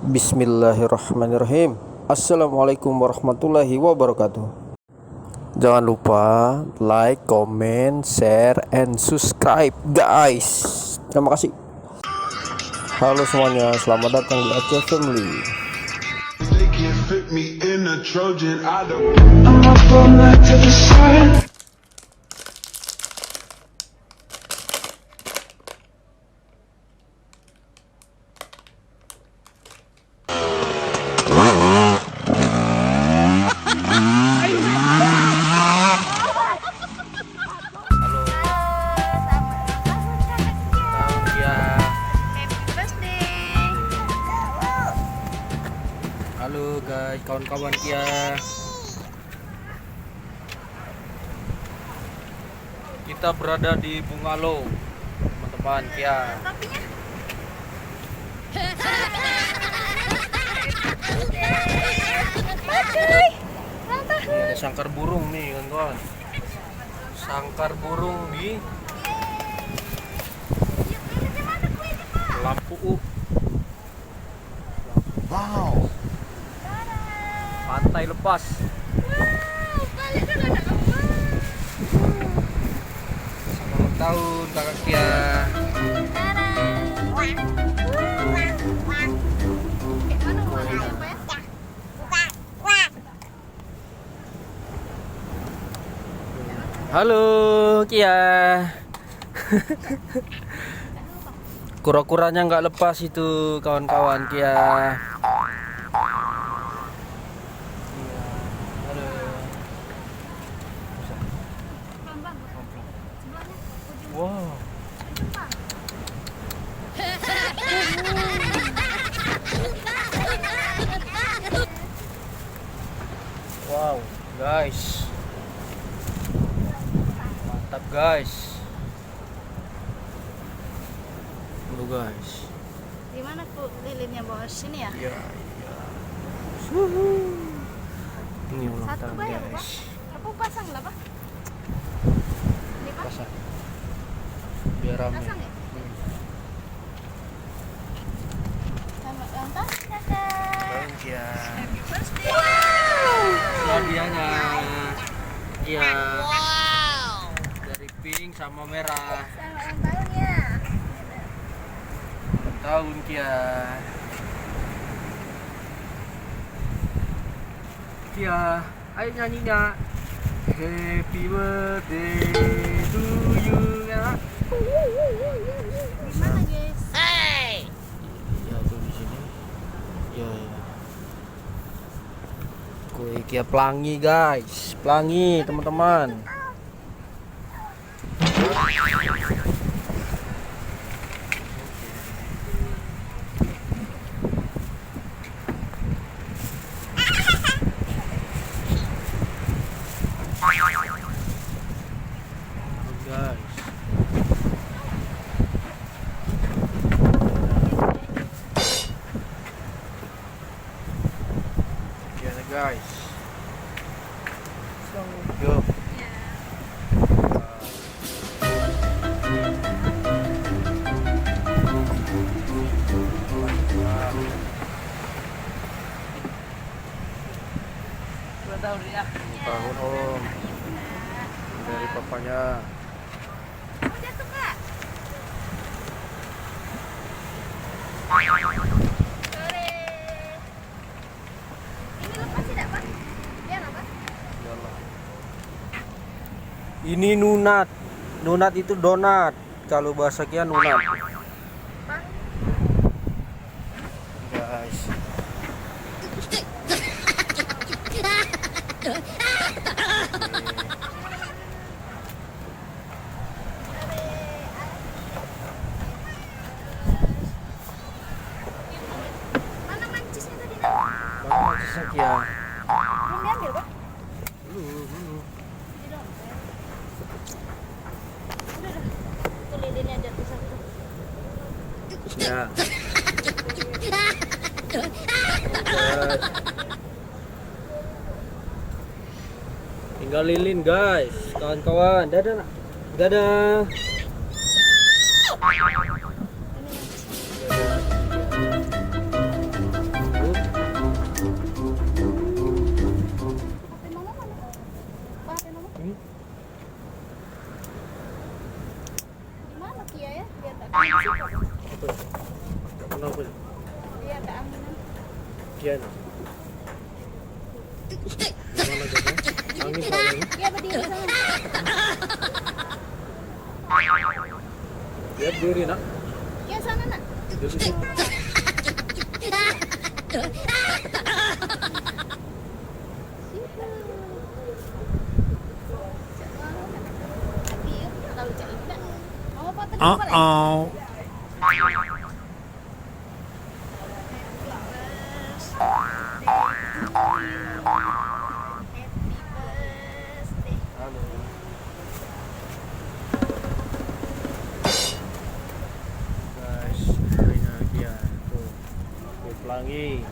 Bismillahirrahmanirrahim. Assalamualaikum warahmatullahi wabarakatuh. Jangan lupa like, comment, share, and subscribe guys. Terima kasih. Halo semuanya, selamat datang di Aceh Family. Halo guys, kawan-kawan Kia. Kita berada di Bungalow, teman-teman Kia. Ini ada sangkar burung nih, kawan-kawan. Sangkar burung di Lampu. Wow. Pantai lepas. Selamat tahun kakak Kia. Halo Kia. Kura-kuranya nggak lepas itu kawan-kawan Kia. Wow. Wow, guys. Mantap, guys. Tuh, guys. Di mana tuh lilinnya bawah sini ya? Iya. Ini ulang Satu tahun, bayar, guys. Apa pasang lah, Pak? Ini, Pak? Pasang. Biar rame. Pasang ya? Selamat ulang tahun, Kakak. Tahun Kia. Happy birthday. Hadiahnya. Iya. Wow. Dari pink sama merah. Selamat ulang tahun ya. Tahun Kia. Kia, ayo nyanyinya. Happy birthday to you ya. Di mana, guys? Hey. Ya tuh di sini. Ya. Kue Kia pelangi guys, pelangi teman-teman. Guys. Gimana guys? Yo. Tahun om dari papanya. Kamu jatuh, Kak? Sore. Ini lepas tidak, Pak? Biar apa? Iyalah. Ini nunat. Nunat itu donat. Kalau bahasa Kia nunat. Pak? Guys. Mana mancisnya tadi, Nak? Mana mancisnya Kia? Belum diambil, Pak? Belum. Di dompet. Udah. Itu lilinnya jatuh satu. Ya. Tinggal lilin guys, kawan-kawan. Dadah. Dadah. Jen. Mana Jen? Nangis lagi. Ya berdiri sana. Dia berdiri nak. Ya sana nak. Berdiri. Uh-oh. Halo. Guys, harinya Kia tuh pelangi.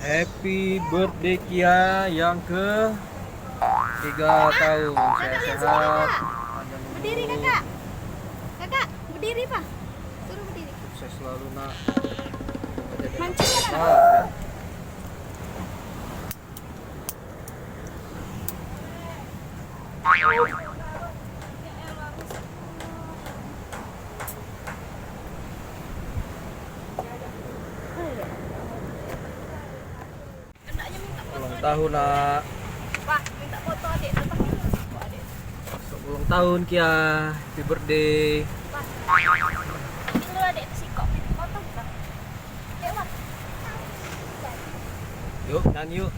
Happy birthday Kia yang ke 3 tahun. Sehat-sehat. Panjang umur. Berdiri kakak. Kakak, berdiri pak. Suruh berdiri. Sukses selalu nak. Mancing kan? Ah, Anaknya minta foto. ulang tahun nak. Pak, minta foto adik tu pak. Foto adik. Ulang tahun Kia. Happy birthday. Pak. Dulu adik tu sikok minta foto bukan? Lewat. Yuk, nyanyi yuk.